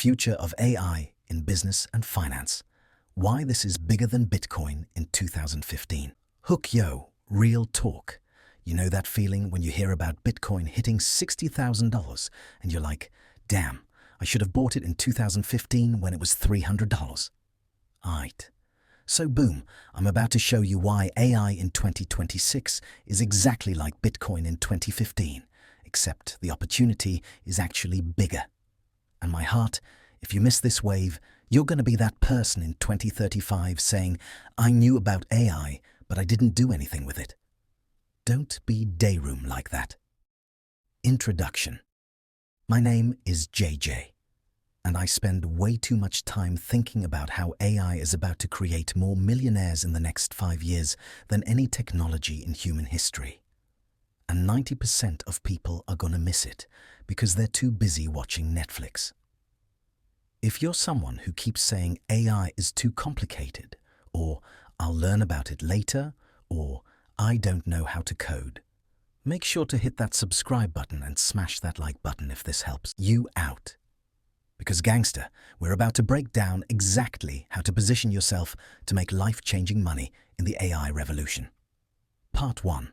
future of AI in business and finance. Why this is bigger than Bitcoin in 2015. Hook yo, real talk. You know that feeling when you hear about Bitcoin hitting $60,000 and you're like, damn, I should have bought it in 2015 when it was $300. Aight. So boom, I'm about to show you why AI in 2026 is exactly like Bitcoin in 2015, except the opportunity is actually bigger. And my heart, if you miss this wave, you're going to be that person in 2035 saying, I knew about AI, but I didn't do anything with it. Don't be dayroom like that. Introduction. My name is JJ, and I spend way too much time thinking about how AI is about to create more millionaires in the next 5 years than any technology in human history. And 90% of people are going to miss it because they're too busy watching Netflix. If you're someone who keeps saying AI is too complicated, or I'll learn about it later, or I don't know how to code, make sure to hit that subscribe button and smash that like button if this helps you out. Because gangster, we're about to break down exactly how to position yourself to make life-changing money in the AI revolution. Part 1.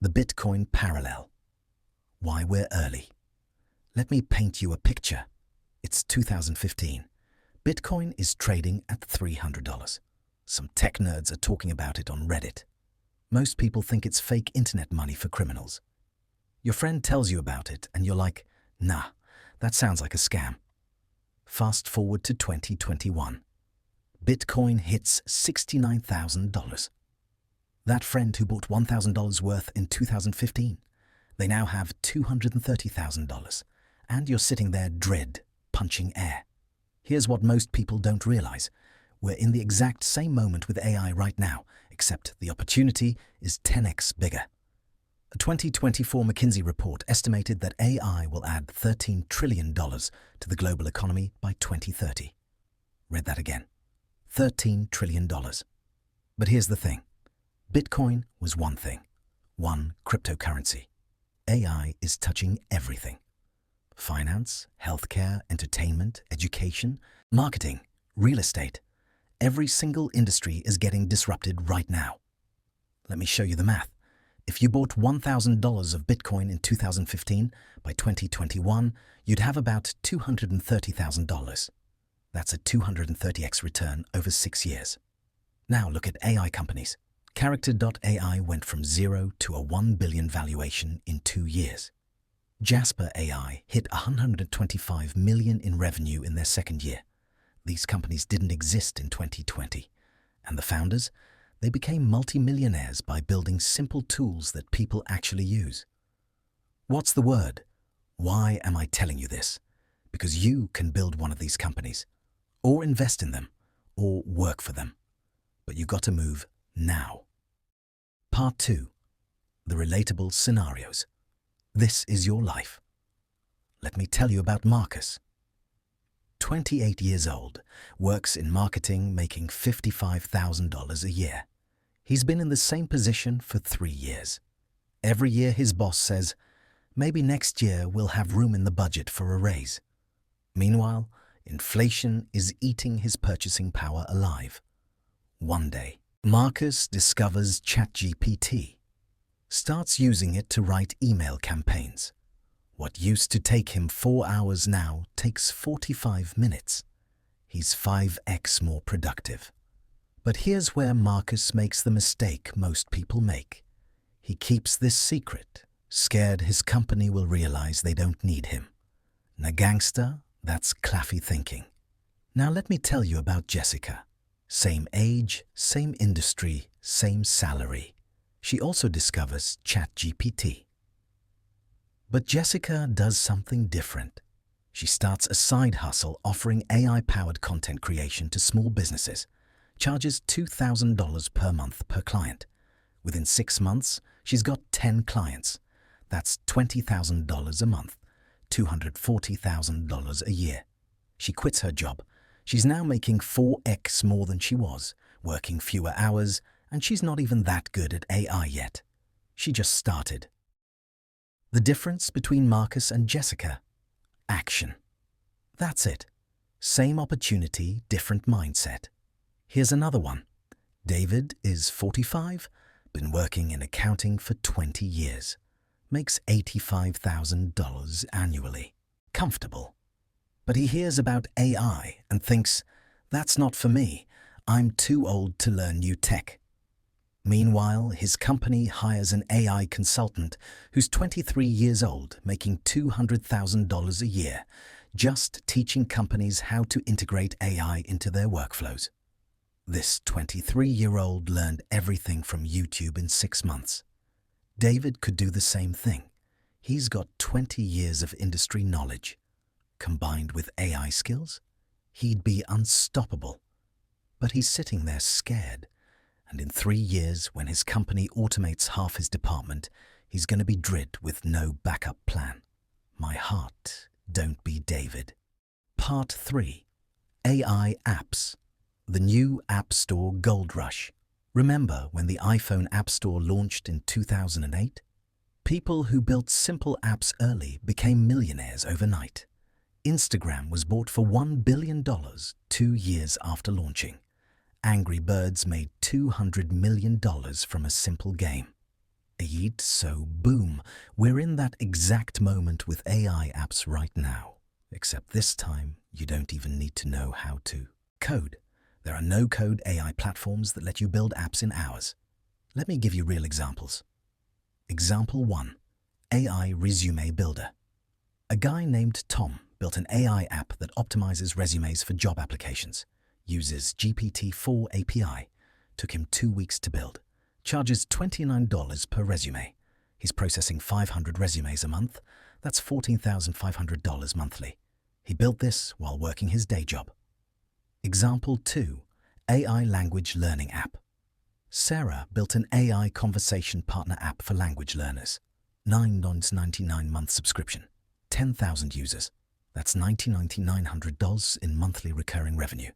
The Bitcoin Parallel. Why we're early. Let me paint you a picture. It's 2015. Bitcoin is trading at $300. Some tech nerds are talking about it on Reddit. Most people think it's fake internet money for criminals. Your friend tells you about it and you're like, nah, that sounds like a scam. Fast forward to 2021. Bitcoin hits $69,000. That friend who bought $1,000 worth in 2015, they now have $230,000, and you're sitting there punching air. Here's what most people don't realize. We're in the exact same moment with AI right now, except the opportunity is 10x bigger. A 2024 McKinsey report estimated that AI will add $13 trillion to the global economy by 2030. Read that again. $13 trillion. But here's the thing. Bitcoin was one thing, one cryptocurrency. AI is touching everything. Finance, healthcare, entertainment, education, marketing, real estate. Every single industry is getting disrupted right now. Let me show you the math. If you bought $1,000 of Bitcoin in 2015, by 2021, you'd have about $230,000. That's a 230x return over 6 years. Now look at AI companies. Character.ai went from 0 to a $1 billion valuation in 2 years. Jasper AI hit $125 million in revenue in their second year. These companies didn't exist in 2020. And the founders? They became multimillionaires by building simple tools that people actually use. What's the word? Why am I telling you this? Because you can build one of these companies, or invest in them, or work for them. But you've got to move now. Part 2. The relatable scenarios. This is your life. Let me tell you about Marcus. 28 years old, works in marketing, making $55,000 a year. He's been in the same position for 3 years. Every year his boss says, maybe next year we'll have room in the budget for a raise. Meanwhile, inflation is eating his purchasing power alive. One day, Marcus discovers ChatGPT, starts using it to write email campaigns. What used to take him 4 hours now takes 45 minutes. He's 5x more productive. But here's where Marcus makes the mistake most people make. He keeps this secret, scared his company will realize they don't need him. Na gangster, that's claffy thinking. Now let me tell you about Jessica. Same age, same industry, same salary. She also discovers ChatGPT. But Jessica does something different. She starts a side hustle offering AI-powered content creation to small businesses, charges $2,000 per month per client. Within 6 months, she's got 10 clients. That's $20,000 a month, $240,000 a year. She quits her job. She's now making 4x more than she was, working fewer hours, and she's not even that good at AI yet. She just started. The difference between Marcus and Jessica? Action. That's it. Same opportunity, different mindset. Here's another one. David is 45, been working in accounting for 20 years. Makes $85,000 annually. Comfortable. But he hears about AI and thinks, that's not for me. I'm too old to learn new tech. Meanwhile, his company hires an AI consultant who's 23 years old, making $200,000 a year, just teaching companies how to integrate AI into their workflows. This 23-year-old learned everything from YouTube in 6 months. David could do the same thing. He's got 20 years of industry knowledge. Combined with AI skills, he'd be unstoppable. But he's sitting there scared. And in 3 years, when his company automates half his department, he's going to be dread with no backup plan. My heart, don't be David. Part 3. AI apps. The new App Store gold rush. Remember when the iPhone App Store launched in 2008? People who built simple apps early became millionaires overnight. Instagram was bought for $1 billion 2 years after launching. Angry Birds made $200 million from a simple game. So boom, we're in that exact moment with AI apps right now. Except this time, you don't even need to know how to code. There are no-code AI platforms that let you build apps in hours. Let me give you real examples. Example 1. AI Resume Builder. A guy named Tom built an AI app that optimizes resumes for job applications. Uses GPT-4 API. Took him 2 weeks to build. Charges $29 per resume. He's processing 500 resumes a month. That's $14,500 monthly. He built this while working his day job. Example 2. AI Language Learning App. Sarah built an AI conversation partner app for language learners. $9.99 month subscription. 10,000 users. That's $99,900 in monthly recurring revenue.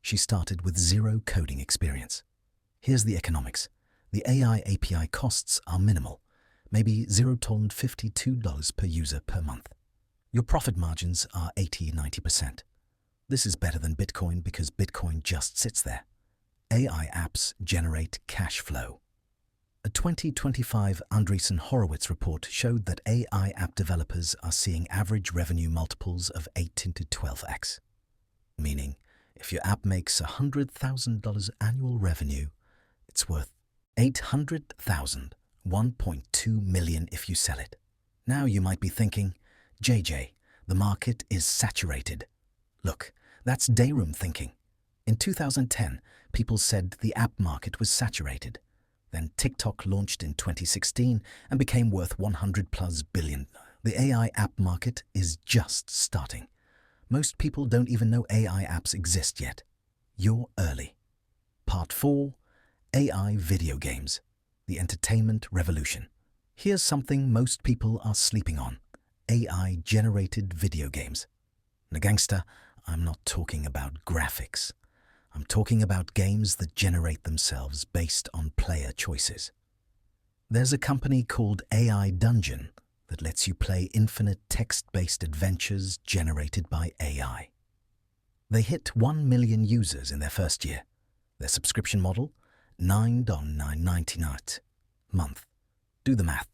She started with 0 coding experience. Here's the economics. The AI API costs are minimal, maybe $0.52 per user per month. Your profit margins are 80–90%. This is better than Bitcoin because Bitcoin just sits there. AI apps generate cash flow. A 2025 Andreessen Horowitz report showed that AI app developers are seeing average revenue multiples of 8 to 12x. Meaning, if your app makes $100,000 annual revenue, it's worth $800,000, $1.2 million if you sell it. Now you might be thinking, JJ, the market is saturated. Look, that's dayroom thinking. In 2010, people said the app market was saturated. Then TikTok launched in 2016 and became worth $100+ billion. The AI app market is just starting. Most people don't even know AI apps exist yet. You're early. Part 4. AI Video Games. The Entertainment Revolution. Here's something most people are sleeping on. AI-generated video games. Nagangsta, I'm not talking about graphics. I'm talking about games that generate themselves based on player choices. There's a company called AI Dungeon that lets you play infinite text-based adventures generated by AI. They hit 1 million users in their first year. Their subscription model, $9.99 a month. Do the math.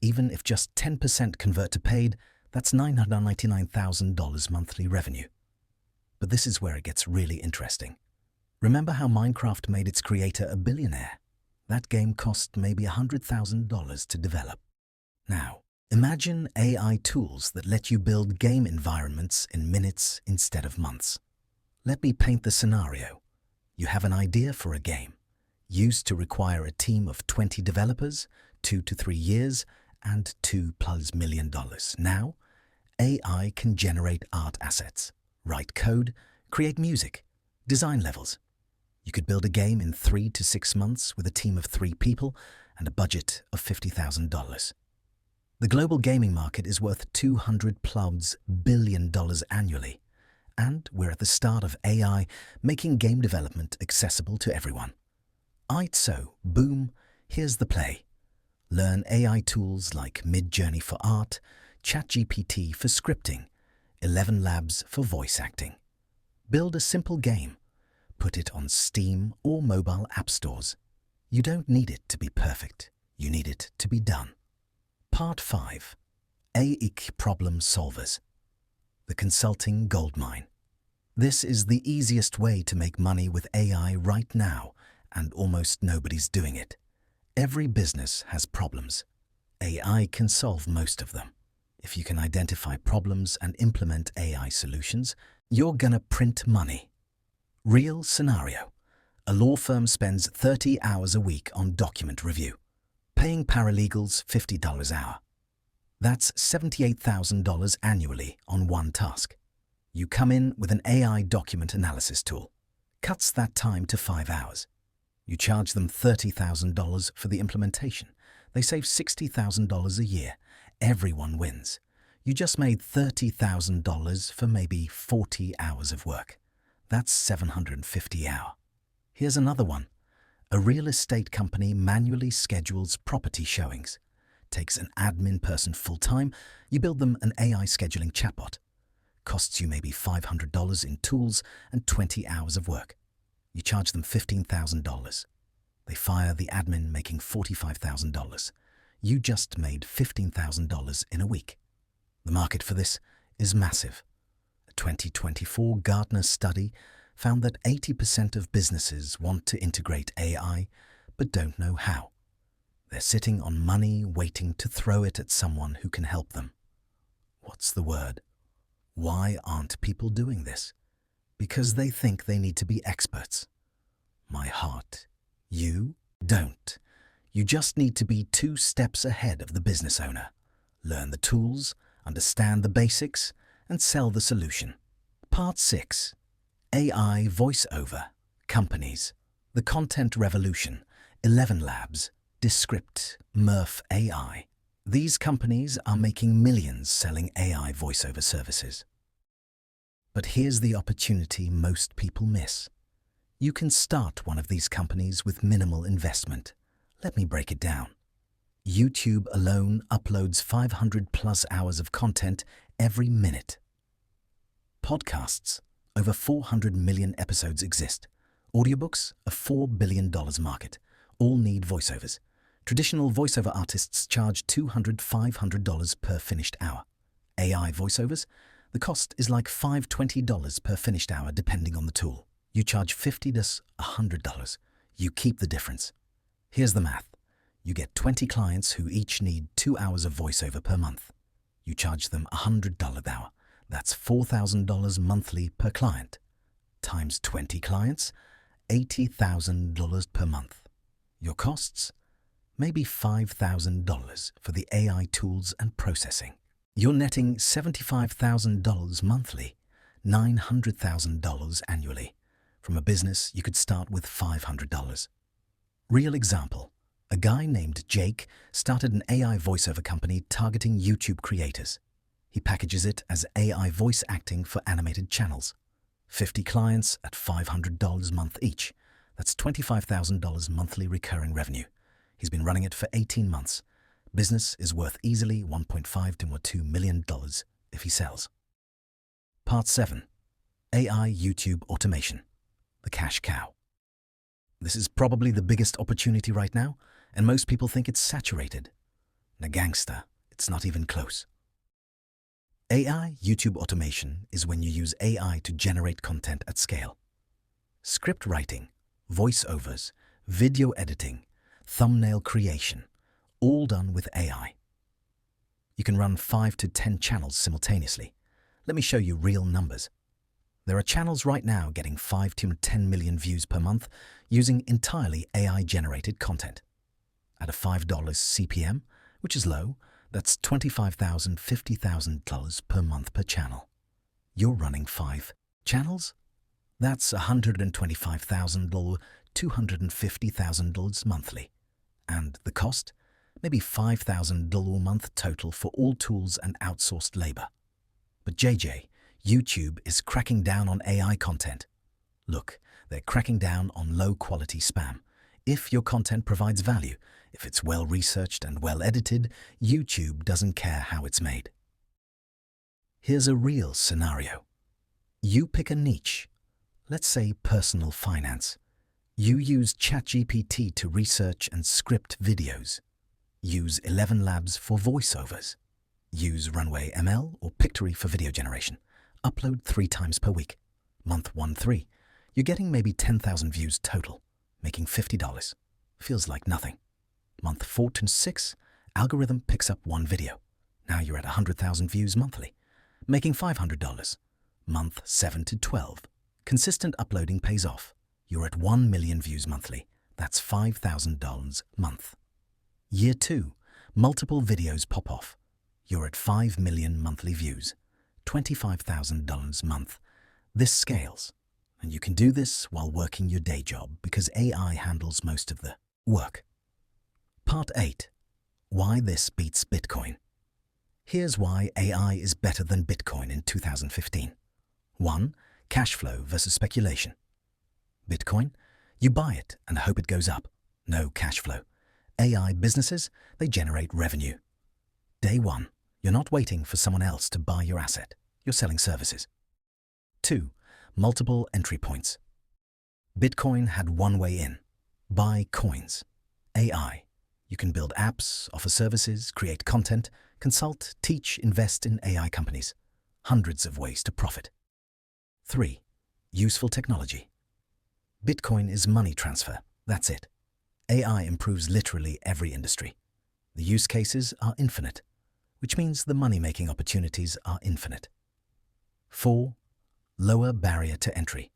Even if just 10% convert to paid, that's $999,000 monthly revenue. But this is where it gets really interesting. Remember how Minecraft made its creator a billionaire? That game cost maybe $100,000 to develop. Now, imagine AI tools that let you build game environments in minutes instead of months. Let me paint the scenario. You have an idea for a game. Used to require a team of 20 developers, 2 to 3 years, and $2+ million. Now, AI can generate art assets, write code, create music, design levels. You could build a game in 3 to 6 months with a team of 3 people and a budget of $50,000. The global gaming market is worth $200+ billion annually, and we're at the start of AI making game development accessible to everyone. So, boom, here's the play. Learn AI tools like Midjourney for art, ChatGPT for scripting, ElevenLabs for voice acting. Build a simple game. Put it on Steam or mobile app stores. You don't need it to be perfect. You need it to be done. Part 5. AI Problem Solvers. The Consulting Goldmine. This is the easiest way to make money with AI right now, and almost nobody's doing it. Every business has problems. AI can solve most of them. If you can identify problems and implement AI solutions, you're gonna print money. Real scenario. A law firm spends 30 hours a week on document review, paying paralegals $50 an hour. That's $78,000 annually on one task. You come in with an AI document analysis tool. Cuts that time to 5 hours. You charge them $30,000 for the implementation. They save $60,000 a year. Everyone wins. You just made $30,000 for maybe 40 hours of work. That's $750 an hour. Here's another one. A real estate company manually schedules property showings. Takes an admin person full-time. You build them an AI scheduling chatbot. Costs you maybe $500 in tools and 20 hours of work. You charge them $15,000. They fire the admin, making $45,000. You just made $15,000 in a week. The market for this is massive. A 2024 Gartner study found that 80% of businesses want to integrate AI, but don't know how. They're sitting on money waiting to throw it at someone who can help them. What's the word? Why aren't people doing this? Because they think they need to be experts. My heart, you don't. You just need to be 2 steps ahead of the business owner. Learn the tools, understand the basics, and sell the solution. Part 6. AI Voiceover. Companies. The Content Revolution. ElevenLabs. Descript. Murph AI. These companies are making millions selling AI voiceover services. But here's the opportunity most people miss. You can start one of these companies with minimal investment. Let me break it down. YouTube alone uploads 500+ hours of content every minute. Podcasts. Over 400 million episodes exist. Audiobooks, a $4 billion market. All need voiceovers. Traditional voiceover artists charge $200–500 per finished hour. AI voiceovers? The cost is like $5–20 per finished hour depending on the tool. You charge $50–100. You keep the difference. Here's the math. You get 20 clients who each need 2 hours of voiceover per month. You charge them $100 an hour. That's $4,000 monthly per client. Times 20 clients, $80,000 per month. Your costs? Maybe $5,000 for the AI tools and processing. You're netting $75,000 monthly, $900,000 annually. From a business, you could start with $500. Real example. A guy named Jake started an AI voiceover company targeting YouTube creators. He packages it as AI voice acting for animated channels. 50 clients at $500 a month each. That's $25,000 monthly recurring revenue. He's been running it for 18 months. Business is worth easily $1.5–2 million if he sells. Part 7. AI YouTube Automation. The cash cow. This is probably the biggest opportunity right now, and most people think it's saturated. Nagangsta, it's not even close. AI YouTube automation is when you use AI to generate content at scale. Script writing, voiceovers, video editing, thumbnail creation, all done with AI. You can run 5 to 10 channels simultaneously. Let me show you real numbers. There are channels right now getting 5 to 10 million views per month using entirely AI-generated content. At a $5 CPM, which is low, that's $25,000, $50,000 per month per channel. You're running 5 channels? That's $125,000, $250,000 monthly. And the cost? Maybe $5,000 a month total for all tools and outsourced labor. But JJ, YouTube is cracking down on AI content. Look, they're cracking down on low-quality spam. If your content provides value, if it's well-researched and well-edited, YouTube doesn't care how it's made. Here's a real scenario. You pick a niche, let's say personal finance. You use ChatGPT to research and script videos. Use 11 Labs for voiceovers. Use Runway ML or Pictory for video generation. Upload 3 times per week. Month 1-3, you're getting maybe 10,000 views total, making $50. Feels like nothing. Month 4-6, algorithm picks up 1 video. Now you're at 100,000 views monthly, making $500. Month 7-12, consistent uploading pays off. You're at 1 million views monthly. That's $5,000 month. Year 2, multiple videos pop off. You're at 5 million monthly views, $25,000 month. This scales, and you can do this while working your day job because AI handles most of the work. Part 8. Why this beats Bitcoin. Here's why AI is better than Bitcoin in 2015. 1. Cash flow versus speculation. Bitcoin, you buy it and hope it goes up. No cash flow. AI businesses, they generate revenue. Day 1, you're not waiting for someone else to buy your asset. You're selling services. 2. Multiple entry points. Bitcoin had one way in. Buy coins. AI. You can build apps, offer services, create content, consult, teach, invest in AI companies. Hundreds of ways to profit. 3. Useful technology. Bitcoin is money transfer. That's it. AI improves literally every industry. The use cases are infinite, which means the money-making opportunities are infinite. 4. Lower barrier to entry.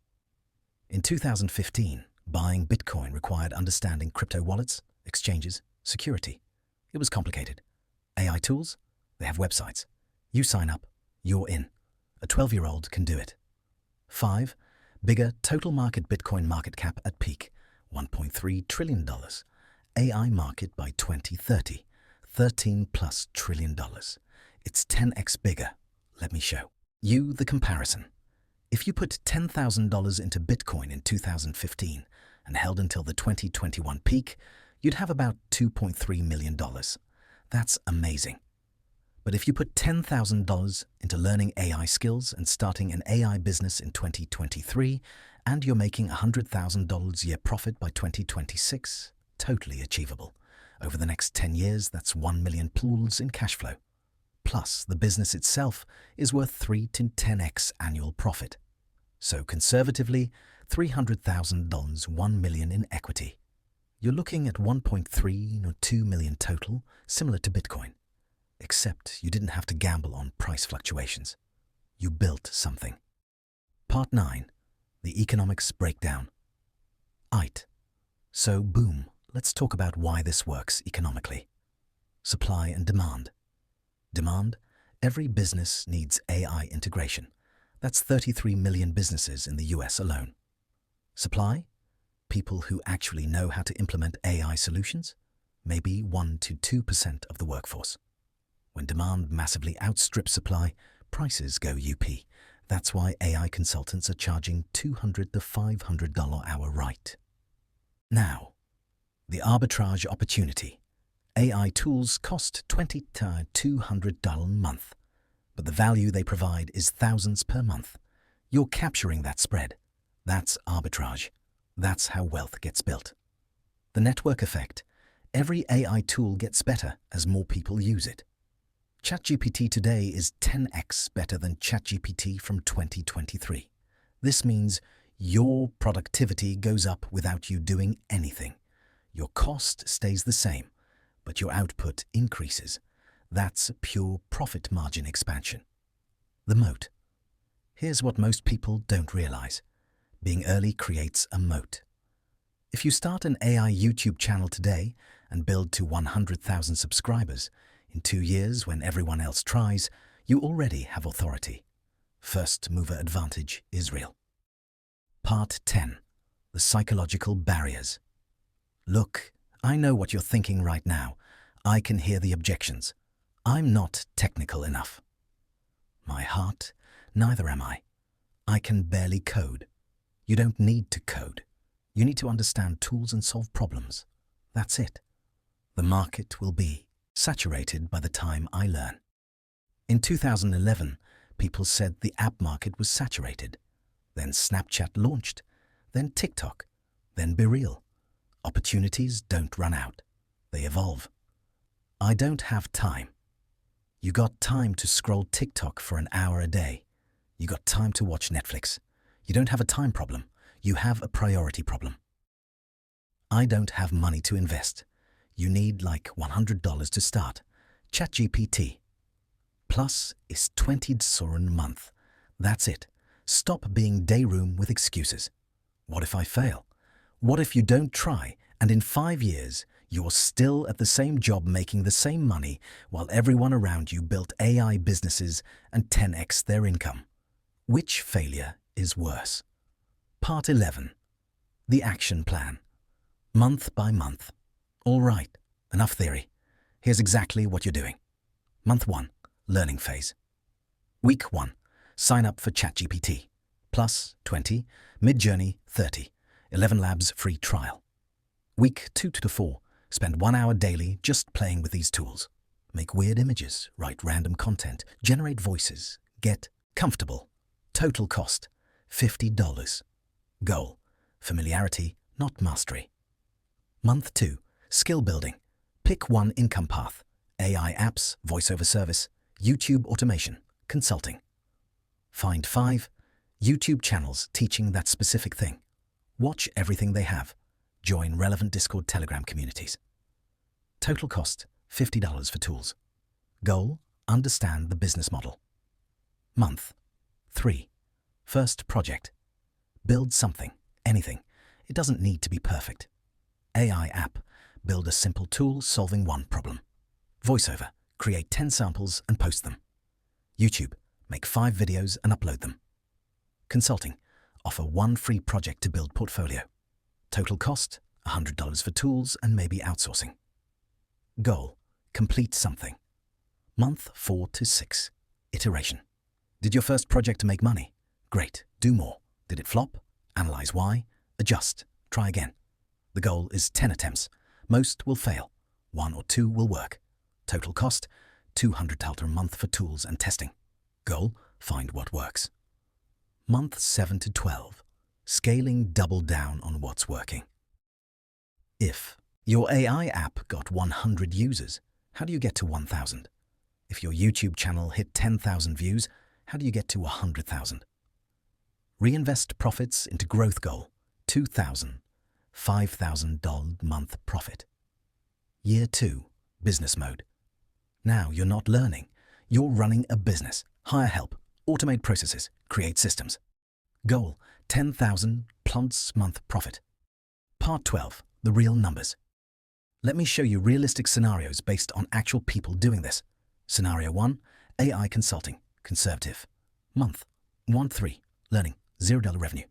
In 2015, buying Bitcoin required understanding crypto wallets, exchanges, security. It was complicated. AI tools? They have websites. You sign up, you're in. A 12-year-old can do it. 5. Bigger total market Bitcoin market cap at peak, $1.3 trillion. AI market by 2030, $13+ trillion. It's 10x bigger. Let me show you the comparison. If you put $10,000 into Bitcoin in 2015 and held until the 2021 peak, you'd have about $2.3 million. That's amazing. But if you put $10,000 into learning AI skills and starting an AI business in 2023, and you're making $100,000 a year profit by 2026, totally achievable. Over the next 10 years, that's 1 million pools in cash flow. Plus, the business itself is worth 3 to 10x annual profit. So conservatively, $300,000, 1 million in equity. You're looking at 1.3 or 2 million total, similar to Bitcoin. Except you didn't have to gamble on price fluctuations. You built something. Part 9. The economics breakdown. IT. So boom, let's talk about why this works economically. Supply and demand. Demand, every business needs AI integration. That's 33 million businesses in the US alone. Supply, people who actually know how to implement AI solutions, maybe 1 to 2% of the workforce. When demand massively outstrips supply, prices go UP. That's why AI consultants are charging $200 to $500 hour right. Now, the arbitrage opportunity. AI tools cost $20 to $200 a month, but the value they provide is thousands per month. You're capturing that spread. That's arbitrage. That's how wealth gets built. The network effect. Every AI tool gets better as more people use it. ChatGPT today is 10x better than ChatGPT from 2023. This means your productivity goes up without you doing anything. Your cost stays the same, but your output increases. That's pure profit margin expansion. The moat. Here's what most people don't realize. Being early creates a moat. If you start an AI YouTube channel today and build to 100,000 subscribers, in 2 years, when everyone else tries, you already have authority. First mover advantage is real. Part 10. The psychological barriers. Look, I know what you're thinking right now. I can hear the objections. I'm not technical enough. My heart, neither am I. I can barely code. You don't need to code. You need to understand tools and solve problems. That's it. The market will be saturated by the time I learn. In 2011, People said the app market was saturated. Then Snapchat launched. Then TikTok. Then BeReal. Opportunities don't run out. They evolve. I don't have time. You got time to scroll TikTok for an hour a day. You got time to watch Netflix. You don't have a time problem. You have a priority problem. I don't have money to invest. You need like $100 to start. ChatGPT. Plus is $20 a month. That's it. Stop being day room with excuses. What if I fail? What if you don't try and in 5 years you're still at the same job making the same money while everyone around you built AI businesses and 10x their income? Which failure is worse? Part 11. The action plan. Month by month. All right, enough theory. Here's exactly what you're doing. Month 1. Learning phase. Week 1. Sign up for ChatGPT. Plus 20. Midjourney 30. 11 Labs free trial. Week 2 to 4. Spend 1 hour daily just playing with these tools. Make weird images, write random content, generate voices, get comfortable. Total cost, $50. Goal, familiarity, not mastery. Month 2, skill building. Pick one income path. AI apps, voiceover service, YouTube automation, consulting. Find 5 YouTube channels teaching that specific thing. Watch everything they have. Join relevant Discord Telegram communities. Total cost, $50 for tools. Goal, understand the business model. Month 3. First project. Build something, anything. It doesn't need to be perfect. AI app. Build a simple tool solving one problem. Voiceover. Create 10 samples and post them. YouTube. Make 5 videos and upload them. Consulting. Offer 1 free project to build portfolio. Total cost, $100 for tools and maybe outsourcing. Goal. Complete something. Month 4 to 6. Iteration. Did your first project make money? Great. Do more. Did it flop? Analyze why. Adjust. Try again. The goal is 10 attempts. Most will fail. 1 or 2 will work. Total cost, $200 a month for tools and testing. Goal, find what works. Month 7 to 12. Scaling, double down on what's working. If your AI app got 100 users, how do you get to 1,000? If your YouTube channel hit 10,000 views, how do you get to 100,000? Reinvest profits into growth goal, $2,000, $5,000 month profit. Year 2, business mode. Now you're not learning, you're running a business. Hire help, automate processes, create systems. Goal, $10,000 plus month profit. Part 12, the real numbers. Let me show you realistic scenarios based on actual people doing this. Scenario 1, AI consulting, conservative. Month 1-3, learning, $0 revenue.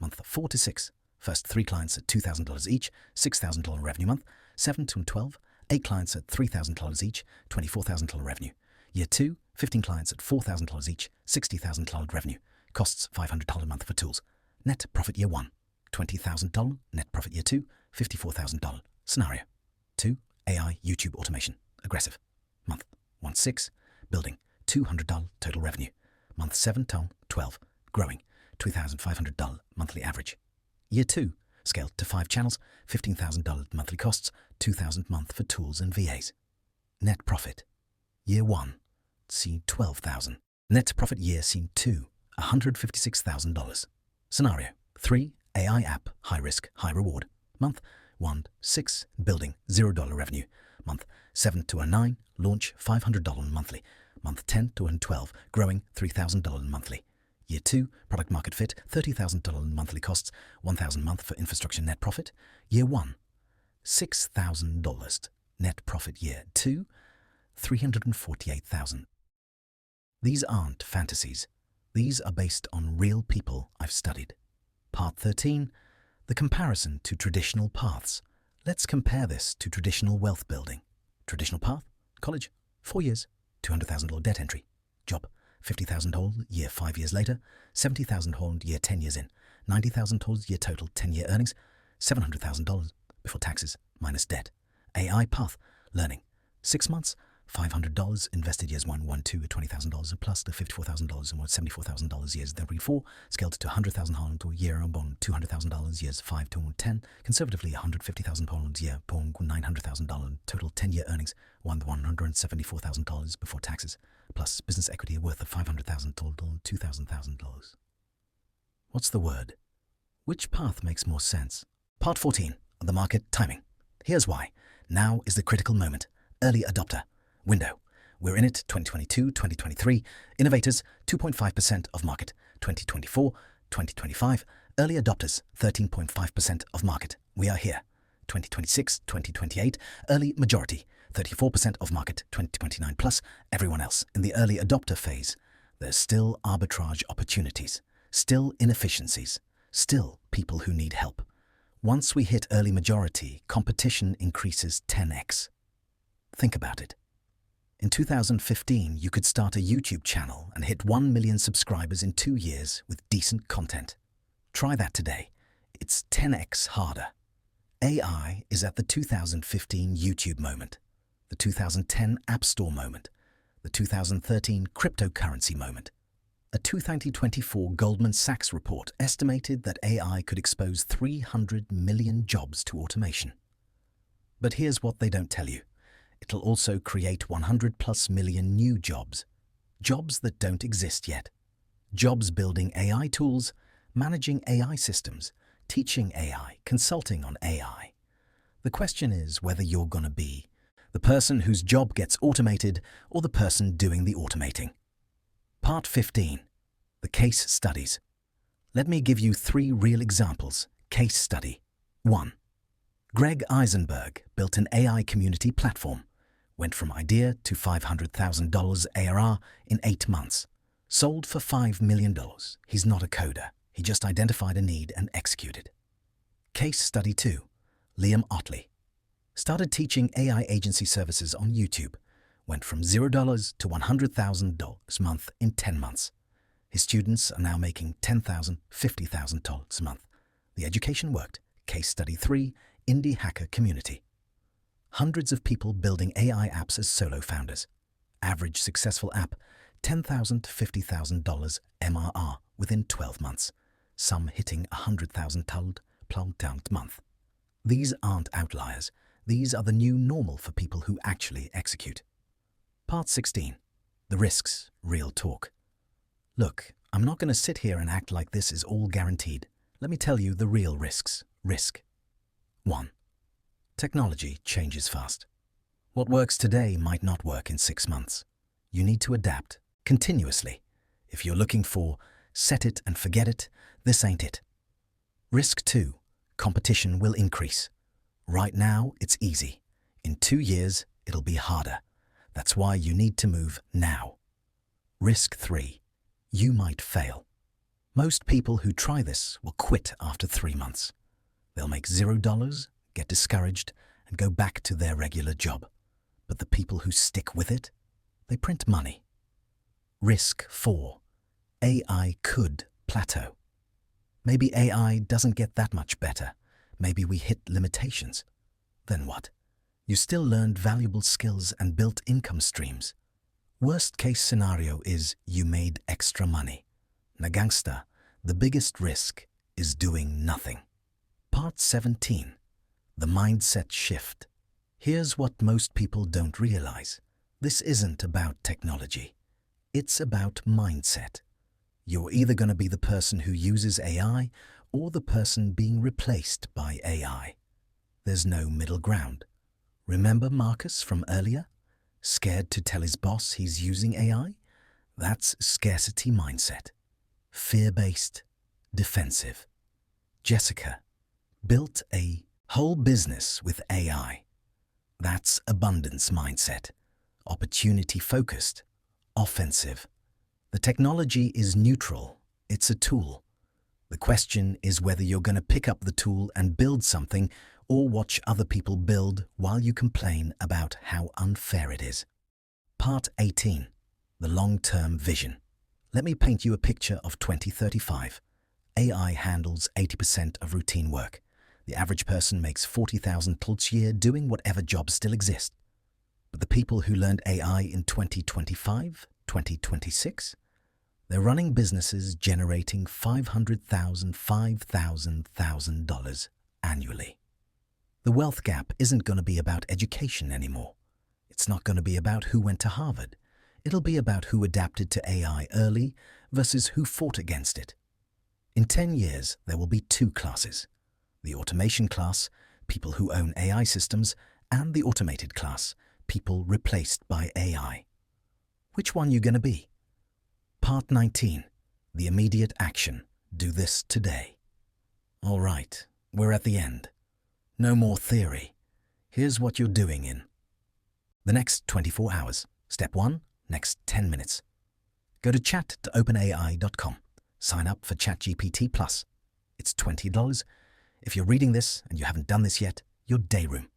Month 4 to 6, first 3 clients at $2,000 each, $6,000 revenue month. 7 to 12, 8 clients at $3,000 each, $24,000 revenue. Year 2, 15 clients at $4,000 each, $60,000 revenue. Costs $500 a month for tools. Net profit year 1, $20,000. Net profit year 2, $54,000. Scenario 2, AI YouTube automation, aggressive. Month 1-6, building, $200 total revenue. Month 7 to 12, growing, $2,500 monthly average. Year 2, scaled to 5 channels, $15,000 monthly costs, $2,000 month for tools and VAs. Net profit. Year 1, seen $12,000. Net profit year seen 2, $156,000. Scenario 3, AI app, high risk, high reward. Month 1-6, building, $0 revenue. Month 7 to 9, launch, $500 monthly. Month 10 to 12, growing, $3,000 monthly. Year 2, product market fit, $30,000 monthly costs, $1,000 month for infrastructure net profit. Year 1, $6,000. Net profit year 2, $348,000. These aren't fantasies. These are based on real people I've studied. Part 13, the comparison to traditional paths. Let's compare this to traditional wealth building. Traditional path, college, 4 years, $200,000 debt entry. Job, $50,000 year 5 years later, $70,000 year 10 years in, $90,000 year total 10-year earnings, $700,000 before taxes minus debt. AI path, learning, 6 months, $500 invested years 1, 1, 2 at $20,000 and plus the $54,000 and $74,000 years 3, 4, scaled to $100,000 to a year on $200,000 years 5 to 10, conservatively $150,000 year $900,000 total 10-year earnings $174,000 before taxes plus business equity worth of $500,000 total $2,000. What's the word? Which path makes more sense? Part 14, the market timing. Here's why. Now is the critical moment. Early adopter. Window. We're in it 2022, 2023. Innovators, 2.5% of market. 2024, 2025. Early adopters, 13.5% of market. We are here. 2026, 2028. Early majority, 34% of market. 2029 plus. Everyone else in the early adopter phase. There's still arbitrage opportunities. Still inefficiencies. Still people who need help. Once we hit early majority, competition increases 10x. Think about it. In 2015, you could start a YouTube channel and hit 1 million subscribers in 2 years with decent content. Try that today. It's 10x harder. AI is at the 2015 YouTube moment, the 2010 App Store moment, the 2013 cryptocurrency moment. A 2024 Goldman Sachs report estimated that AI could expose 300 million jobs to automation. But here's what they don't tell you. It'll also create 100+ million new jobs. Jobs that don't exist yet. Jobs building AI tools, managing AI systems, teaching AI, consulting on AI. The question is whether you're going to be the person whose job gets automated or the person doing the automating. Part 15. The case studies. Let me give you 3 real examples. Case study. 1. Greg Eisenberg built an AI community platform, went from idea to $500,000 ARR in 8 months, sold for $5 million. He's not a coder. He just identified a need and executed. Case study 2. Liam Otley started teaching AI agency services on YouTube, went from $0 to $100,000 a month in 10 months. His students are now making $10,000, $50,000 a month. The education worked. Case study 3. Indie hacker community. Hundreds of people building AI apps as solo founders. Average successful app, $10,000 to $50,000 MRR within 12 months. Some hitting $100,000 a month. These aren't outliers. These are the new normal for people who actually execute. Part 16. The risks, real talk. Look, I'm not going to sit here and act like this is all guaranteed. Let me tell you the real risks. Risk. 1. Technology changes fast. What works today might not work in 6 months. You need to adapt continuously. If you're looking for set it and forget it, this ain't it. Risk 2. Competition will increase. Right now, it's easy. In 2 years, it'll be harder. That's why you need to move now. Risk 3. You might fail. Most people who try this will quit after 3 months. They'll make $0, get discouraged, and go back to their regular job. But the people who stick with it, they print money. Risk 4. AI could plateau. Maybe AI doesn't get that much better. Maybe we hit limitations. Then what? You still learned valuable skills and built income streams. Worst case scenario is you made extra money. Nagangsta, the biggest risk is doing nothing. Part 17. The mindset shift. Here's what most people don't realize. This isn't about technology. It's about mindset. You're either going to be the person who uses AI or the person being replaced by AI. There's no middle ground. Remember Marcus from earlier? Scared to tell his boss he's using AI? That's scarcity mindset. Fear-based, defensive. Jessica built a whole business with AI. That's abundance mindset. Opportunity-focused, offensive. The technology is neutral. It's a tool. The question is whether you're going to pick up the tool and build something or watch other people build while you complain about how unfair it is. Part 18. The long-term vision. Let me paint you a picture of 2035. AI handles 80% of routine work. The average person makes $40,000 a year doing whatever jobs still exist. But the people who learned AI in 2025, 2026, they're running businesses generating $500,000 annually. The wealth gap isn't going to be about education anymore. It's not going to be about who went to Harvard. It'll be about who adapted to AI early versus who fought against it. In 10 years, there will be two classes: the automation class, people who own AI systems, and the automated class, people replaced by AI. Which one you going to be? Part 19. The immediate action. Do this today. All right, we're at the end. No more theory. Here's what you're doing in the next 24 hours. Step 1, next 10 minutes. Go to chat.openai.com. Sign up for ChatGPT Plus. It's $20. If you're reading this and you haven't done this yet, your day room.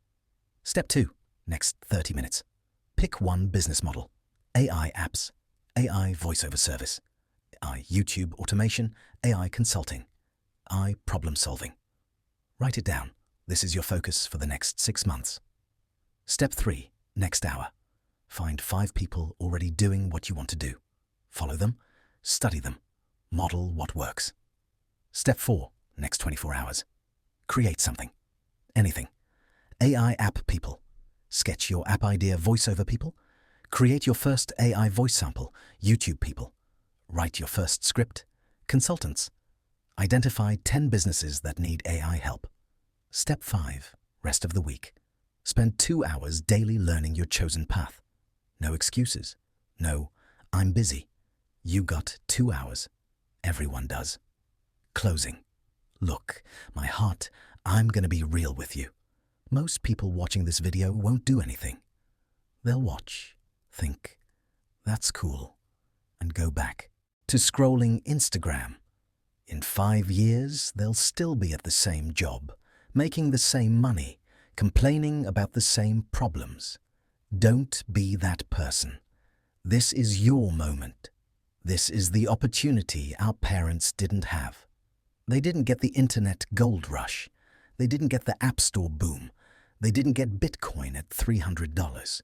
Step 2, next 30 minutes. Pick one business model. AI apps, AI voiceover service, AI YouTube automation, AI consulting, AI problem solving. Write it down. This is your focus for the next 6 months. Step 3, next hour. Find 5 people already doing what you want to do. Follow them, study them, model what works. Step 4, next 24 hours. Create something. Anything. AI app people. Sketch your app idea voiceover people. Create your first AI voice sample, YouTube people. Write your first script, consultants. Identify 10 businesses that need AI help. Step 5, rest of the week. Spend 2 hours daily learning your chosen path. No excuses. No, I'm busy. You got 2 hours. Everyone does. Closing. Look, my heart, I'm going to be real with you. Most people watching this video won't do anything. They'll watch, think, that's cool, and go back to scrolling Instagram. In 5 years, they'll still be at the same job, making the same money, complaining about the same problems. Don't be that person. This is your moment. This is the opportunity our parents didn't have. They didn't get the internet gold rush. They didn't get the App Store boom. They didn't get Bitcoin at $300.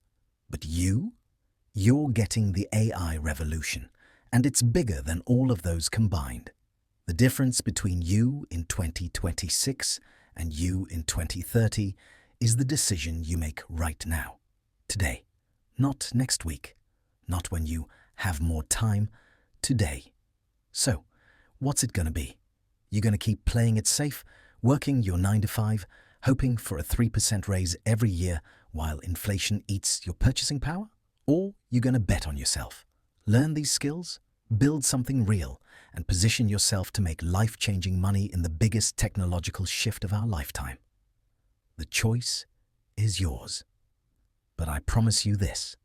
But you're getting the AI revolution, and it's bigger than all of those combined. The difference between you in 2026 and you in 2030 is the decision you make right now, today, not next week, not when you have more time, today. So, what's it going to be? You're going to keep playing it safe, working your 9 to 5, hoping for a 3% raise every year while inflation eats your purchasing power? Or you're going to bet on yourself, learn these skills, build something real, and position yourself to make life-changing money in the biggest technological shift of our lifetime. The choice is yours. But I promise you this.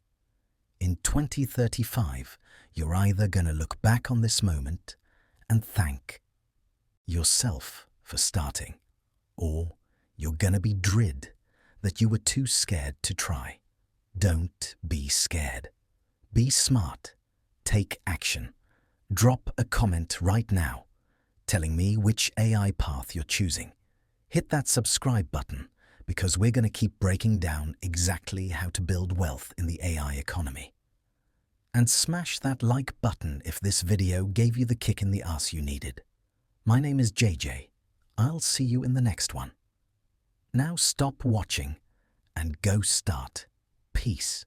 In 2035, you're either going to look back on this moment and thank yourself for starting, or you're going to be dread that you were too scared to try. Don't be scared. Be smart. Take action. Drop a comment right now telling me which AI path you're choosing. Hit that subscribe button because we're going to keep breaking down exactly how to build wealth in the AI economy. And smash that like button if this video gave you the kick in the ass you needed. My name is JJ. I'll see you in the next one. Now stop watching and go start. Peace.